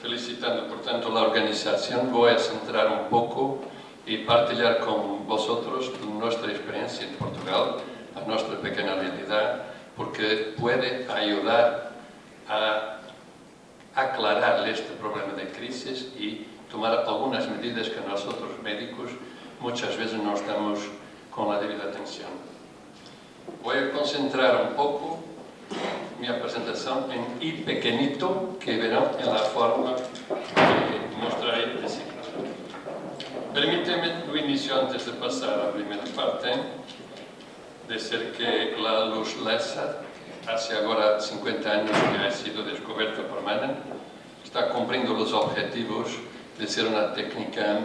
felicitando, portanto, la organización, voy a centrar un poco y partilhar con vosotros nuestra experiencia en Portugal, a nuestra pequeña realidad, porque puede ayudar a aclarar este problema de crisis y tomar algunas medidas que nosotros médicos muchas veces no estamos con la debida atención. Voy a concentrar un poco mi presentación en I pequeñito, que verán en la forma que mostraré de seguida. Permíteme lo inicio antes de pasar a la primera parte, decir que la luz láser, hace ahora 50 años que ha sido descubierta por Mann, está cumpliendo los objetivos de ser una técnica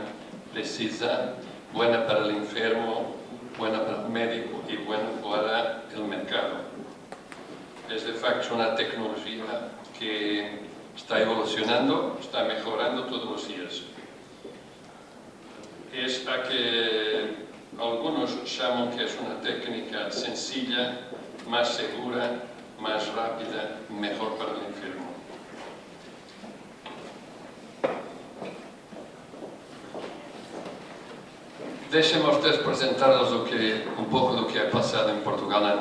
precisa, buena para el enfermo, buena para el médico y buena para el mercado. Es de facto una tecnología que está evolucionando, está mejorando todos los días. Es a que algunos llaman que es una técnica sencilla, más segura, más rápida, mejor para el enfermo. Deixem-me presentaros un poco lo que ha pasado en Portugal en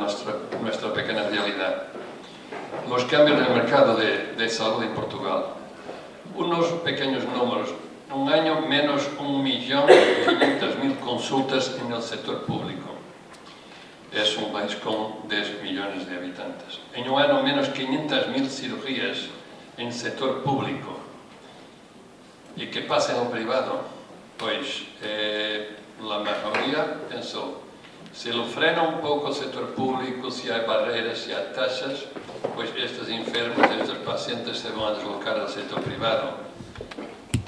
nuestra pequeña realidad. Los cambios en el mercado de salud en Portugal. Unos pequeños números. Un año menos 1.500.000 consultas en el sector público. Es un país con 10 millones de habitantes. En un año menos 500.000 cirugías en el sector público. ¿Y qué pasa en el privado? Pues la mayoría pensó, si lo frena un poco el sector público, si hay barreras, si hay tasas, pues estos enfermos, estos pacientes se van a deslocar al sector privado.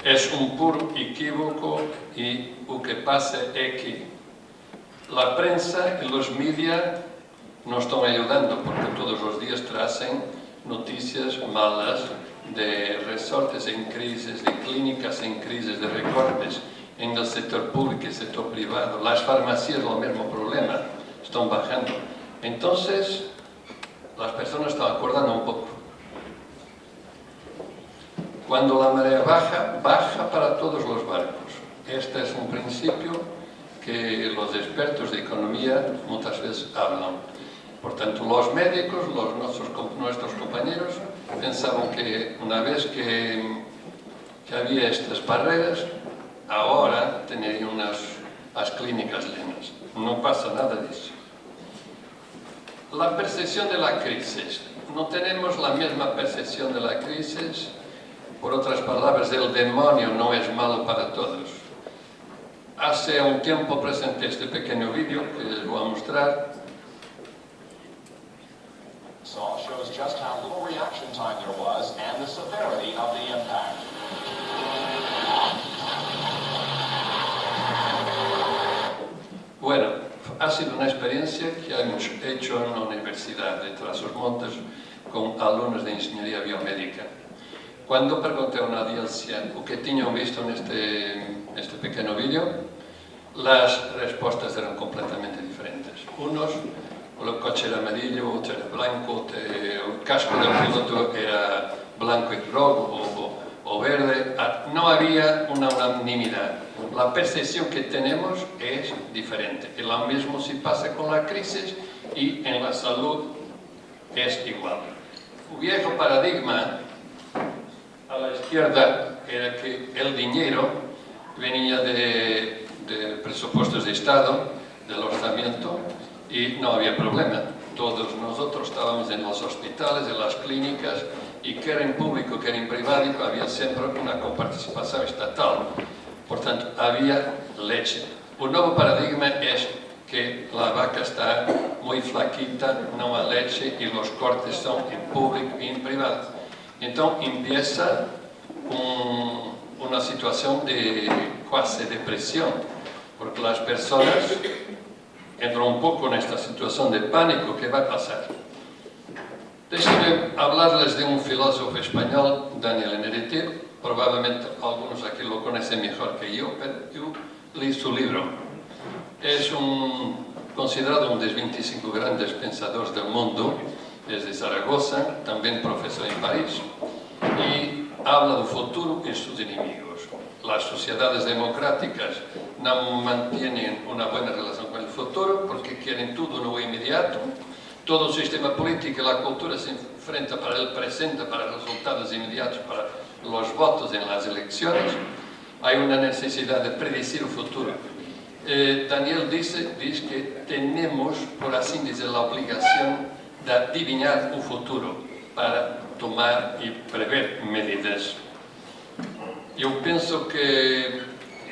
Es un puro equívoco y lo que pasa es que la prensa y los medios nos están ayudando porque todos los días traen noticias malas de resortes en crisis, de clínicas en crisis, de recortes en el sector público y el sector privado. Las farmacias, el mismo problema, están bajando. Entonces, las personas están acordando un poco. Cuando la marea baja, baja para todos los barcos. Este es un principio que los expertos de economía muchas veces hablan. Por tanto, los médicos, nuestros compañeros, pensaban que una vez que había estas barreras, ahora tendrían las clínicas llenas. No pasa nada de eso. La percepción de la crisis. No tenemos la misma percepción de la crisis. Por otras palabras, el demonio no es malo para todos. Hace un tiempo presenté este pequeño vídeo que les voy a mostrar. Shows just how little reaction time there was and the severity of the impact. Bueno, ha sido una experiencia que hemos hecho en la Universidad de Trás-os-Montes con alumnos de Ingeniería Biomédica. Cuando pregunté a una audiencia o que tenían visto en este pequeño vídeo, las respuestas eran completamente diferentes. Unos, el coche era amarillo, otro era blanco, el casco del piloto era blanco y rojo o verde. No había una unanimidad. La percepción que tenemos es diferente. Y lo mismo si pasa con la crisis y en la salud es igual. Un viejo paradigma a la izquierda era que el dinero venía de presupuestos de Estado, del orzamiento, y no había problema. Todos nosotros estábamos en los hospitales, en las clínicas, y que era en público, que era en privado, había siempre una coparticipación estatal. Por tanto, había leche. Un nuevo paradigma es que la vaca está muy flaquita, no hay leche y los cortes son en público y en privado. Entonces empieza una situación de casi depresión, porque las personas entran un poco en esta situación de pánico. ¿Qué va a pasar? Déjenme hablarles de un filósofo español, Daniel Enerete. Probablemente algunos aquí lo conocen mejor que yo, pero yo leí su libro. Es considerado uno de los 25 grandes pensadores del mundo, desde Zaragoza, también profesor en París. Y habla do futuro e sus inimigos. Las sociedades democráticas no mantienen una buena relación con el futuro porque quieren todo no inmediato. Todo el sistema político y la cultura se enfrenta para el presente, para resultados inmediatos, para los votos en las elecciones. Hay una necesidad de predecir el futuro. Daniel dice que tenemos, por así decir, la obligación de adivinar un futuro para tomar y prever medidas. Yo pienso que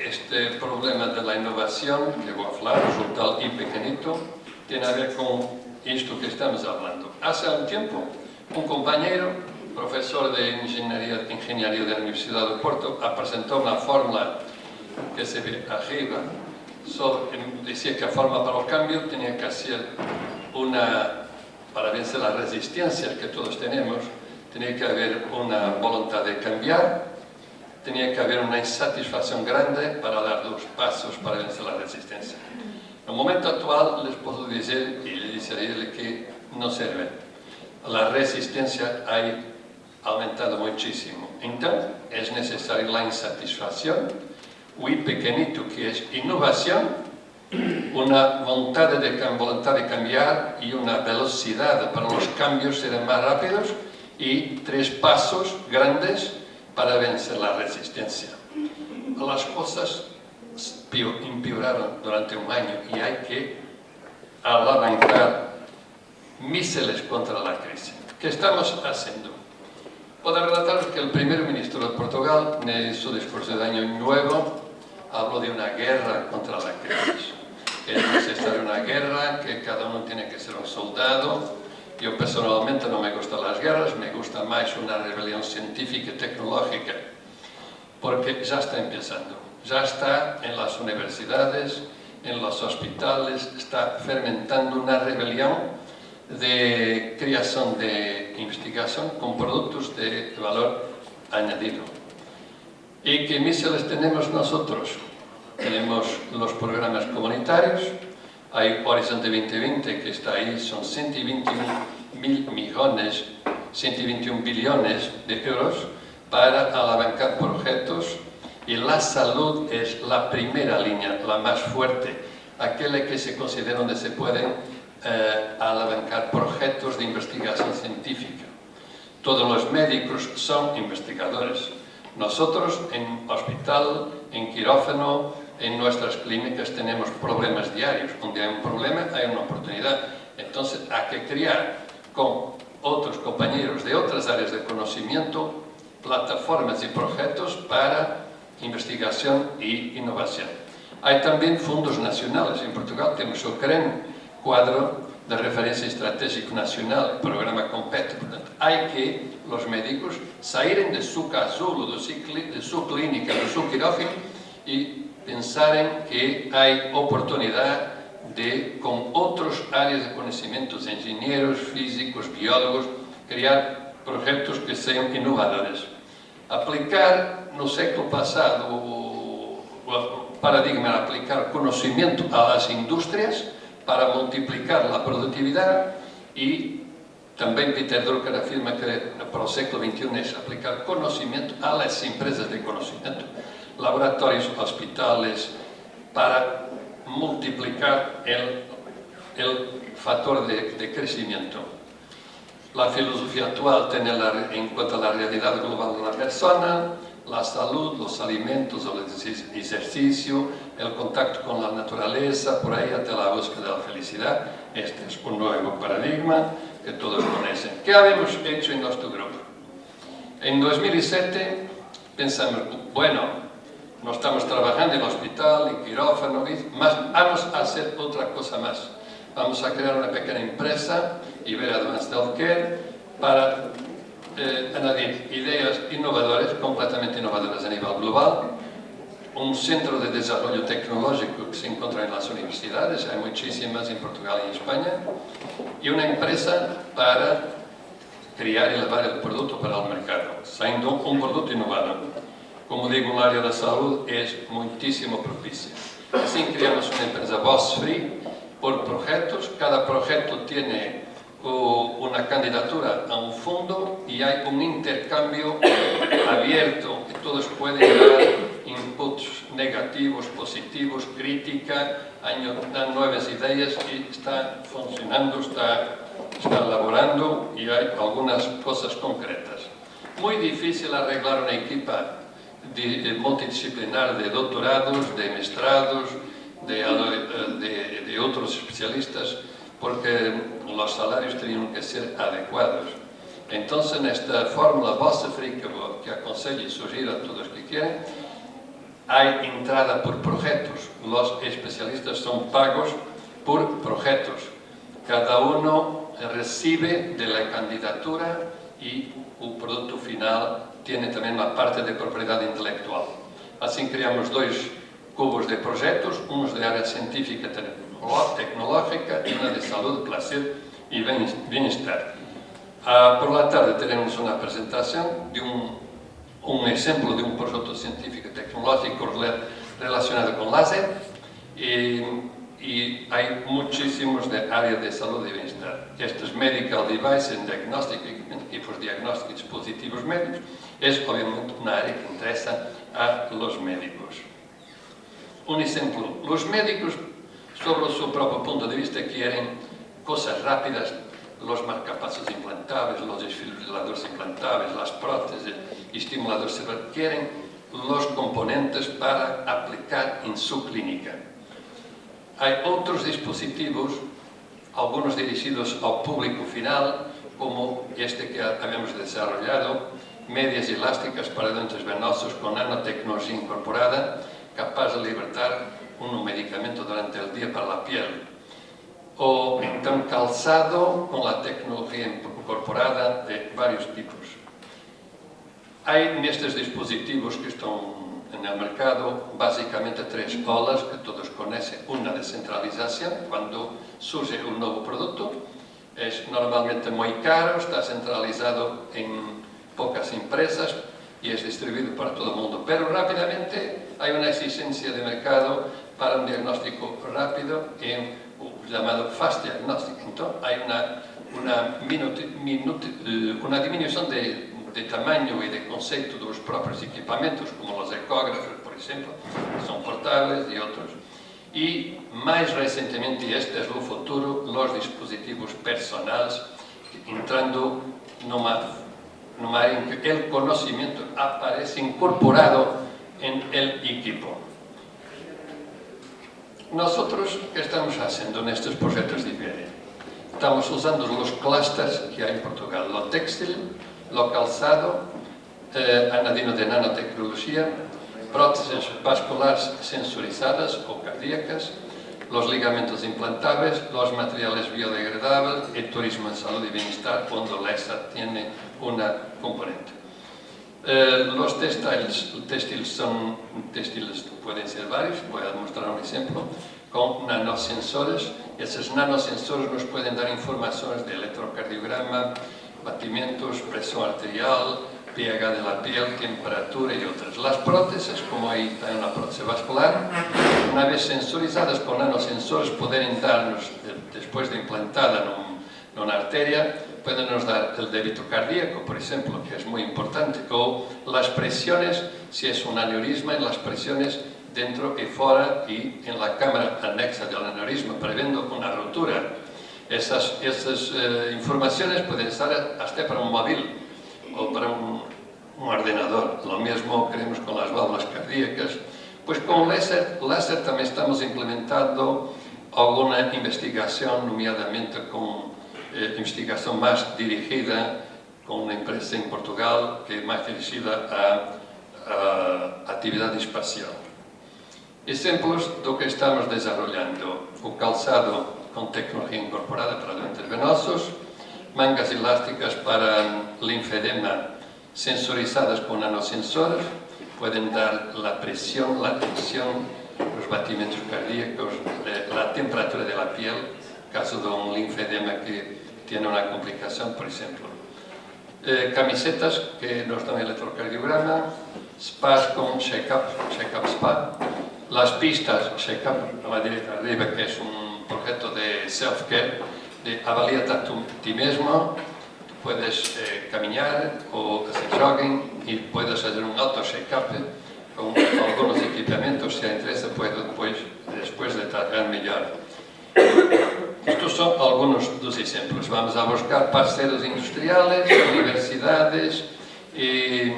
este problema de la innovación, que voy a hablar, resulta y pequeñito, tiene a ver con esto que estamos hablando. Hace un tiempo, un compañero, profesor de ingeniería de la Universidad de Porto, presentó una fórmula que se ve arriba. Decía que la fórmula para el cambio tenía que ser para vencer las resistencias que todos tenemos, tenía que haber una voluntad de cambiar, tenía que haber una insatisfacción grande para dar 2 pasos para vencer la resistencia. En el momento actual les puedo decir, y le dice a él, que no sirve. La resistencia ha aumentado muchísimo. Entonces, es necesaria la insatisfacción, muy pequeñito, que es innovación, una voluntad de cambiar y una velocidad para los cambios serán más rápidos y 3 pasos grandes para vencer la resistencia. Las cosas empeoraron durante un año y hay que lanzar misiles contra la crisis. ¿Qué estamos haciendo? Puedo relataros que el primer ministro de Portugal, en su discurso de Año Nuevo, habló de una guerra contra la crisis. Que es necesaria una guerra, que cada uno tiene que ser un soldado. Yo personalmente no me gustan las guerras, me gusta más una rebelión científica y tecnológica, porque ya está empezando. Ya está en las universidades, en los hospitales, está fermentando una rebelión de creación de investigación con productos de valor añadido. ¿Y qué misiles tenemos nosotros? Tenemos los programas comunitarios, hay Horizonte 2020 que está ahí, son 121 billones de euros para alavancar proyectos, y la salud es la primera línea, la más fuerte, aquella que se considera donde se pueden alavancar proyectos de investigación científica. Todos los médicos son investigadores. Nosotros en hospital, en quirófano, en nuestras clínicas tenemos problemas diarios. Donde hay un problema, hay una oportunidad. Entonces hay que crear con otros compañeros de otras áreas de conocimiento plataformas y proyectos para investigación y innovación. Hay también fondos nacionales. En Portugal tenemos el CREN, Cuadro de Referencia Estratégico Nacional, el programa COMPET. Portanto, hay que los médicos salir de su casulo, de su clínica, de su quirófano y pensar que hay oportunidad de, con otras áreas de conocimientos, ingenieros, físicos, biólogos, crear proyectos que sean innovadores. Aplicar, no século pasado, o paradigma de aplicar conocimiento a las industrias para multiplicar la productividad, y también Peter Drucker afirma que para el siglo XXI es aplicar conocimiento a las empresas de conocimiento, laboratorios, hospitales, para multiplicar el factor de crecimiento. La filosofía actual tiene en cuenta la realidad global de la persona, la salud, los alimentos, el ejercicio, el contacto con la naturaleza, por ahí hasta la búsqueda de la felicidad. Este es un nuevo paradigma que todos conocen. ¿Qué habíamos hecho en nuestro grupo? En 2007 pensamos, bueno, no estamos trabajando en el hospital, en quirófano, mas vamos a hacer otra cosa más. Vamos a crear una pequeña empresa, Iber Advanced Healthcare, para añadir ideas innovadoras, completamente innovadoras a nivel global, un centro de desarrollo tecnológico que se encuentra en las universidades, hay muchísimas en Portugal y en España, y una empresa para crear y llevar el producto para el mercado, siendo un producto innovador. Como digo, el área de salud es muchísimo propicia. Así creamos una empresa voz free por proyectos, cada proyecto tiene una candidatura a un fondo y hay un intercambio abierto, que todos pueden dar inputs negativos, positivos, crítica, dan nuevas ideas y está funcionando, está elaborando y hay algunas cosas concretas. Muy difícil arreglar una equipa multidisciplinar de doctorados, de mestrados, de otros especialistas, porque los salarios tenían que ser adecuados. Entonces, en esta fórmula Bolsa Free que aconselho y sugiero a todos los que quieren, hay entrada por proyectos. Los especialistas son pagos por proyectos. Cada uno recibe de la candidatura y el producto final tiene también la parte de propiedad intelectual. Así creamos dos cubos de proyectos, unos de área científica tecnológica y una de salud, placer y bienestar. Por la tarde tenemos una presentación de un ejemplo de un proyecto científico tecnológico relacionado con láser y hay muchísimos de área de salud y bienestar. Estos medical devices en diagnóstico, equipos diagnósticos y dispositivos médicos, es obviamente una área que interesa a los médicos. Un ejemplo, los médicos sobre su propio punto de vista quieren cosas rápidas, los marcapasos implantables, los desfibriladores implantables, las prótesis y estimuladores cerebrales, quieren los componentes para aplicar en su clínica. Hay otros dispositivos, algunos dirigidos al público final, como este que habíamos desarrollado, medias elásticas para dentes venosos con nanotecnología incorporada, capaz de libertar un medicamento durante el día para la piel. O então calzado con la tecnología incorporada de varios tipos. Hay en estos dispositivos que están en el mercado básicamente tres olas que todos conocen. Una descentralización, cuando surge un nuevo producto, es normalmente muy caro, está centralizado en pocas empresas y es distribuido para todo el mundo. Pero rápidamente hay una exigencia de mercado para un diagnóstico rápido y llamado fast diagnostic. Entonces hay una disminución de tamaño y de concepto de los propios equipamientos, como los ecógrafos, por ejemplo, que son portables y otros. Y más recientemente, y este es el futuro, los dispositivos personales, entrando numa área en que el conocimiento aparece incorporado en el equipo. Nosotros, ¿qué estamos haciendo en estos proyectos de IBERI? Estamos usando los clústeres que hay en Portugal, lo textil, lo calzado, añadido de nanotecnología, prótesis vasculares sensorizadas o cardíacas, los ligamentos implantables, los materiales biodegradables, el turismo en salud y bienestar, cuando LESA tiene una componente. Los textiles pueden ser varios, voy a mostrar un ejemplo, con nanosensores. Esos nanosensores nos pueden dar informaciones de electrocardiograma, batimientos, presión arterial, pH de la piel, temperatura y otras. Las prótesis, como ahí está una prótesis vascular, una vez sensorizadas con nanosensores, pueden darnos, después de implantada en una arteria, pueden nos dar el débito cardíaco, por ejemplo, que es muy importante, o las presiones, si es un aneurisma, las presiones dentro y fuera y en la cámara anexa del aneurisma, previendo una rotura. Esas informaciones pueden ser hasta para un móvil o para un ordenador. Lo mismo queremos con las válvulas cardíacas. Pues con láser también estamos implementando alguna investigación, nomeadamente con investigación más dirigida con una empresa en Portugal que es más dirigida a actividad espacial. Ejemplos de lo que estamos desarrollando: o calzado con tecnología incorporada para dentes venosos, mangas elásticas para linfedema sensorizadas con nanosensores, pueden dar la presión, la tensión, los batimientos cardíacos, la temperatura de la piel, en caso de un linfedema que tiene una complicación, por ejemplo. Camisetas que nos dan electrocardiograma, spas con check-up spa, las pistas check-up a la derecha arriba, que es un proyecto de self-care, de avalia-te a ti mesmo, puedes caminar o hacer jogging y puedes hacer un auto check-up con algunos equipamientos, si interesa, puedo después detallar mejor. Estos son algunos dos ejemplos. Vamos a buscar parceiros industriales, universidades y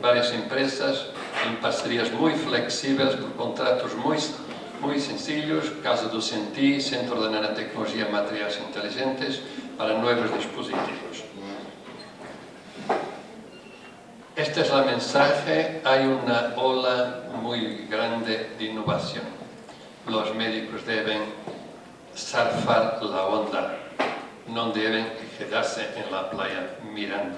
varias empresas en parcerias muy flexibles, por contratos muy sencillos, Casa do Senti, Centro de Nanotecnología y Materiales Inteligentes para nuevos dispositivos. Este es el mensaje. Hay una ola muy grande de innovación. Los médicos deben surfar la onda, no deben quedarse en la playa mirando.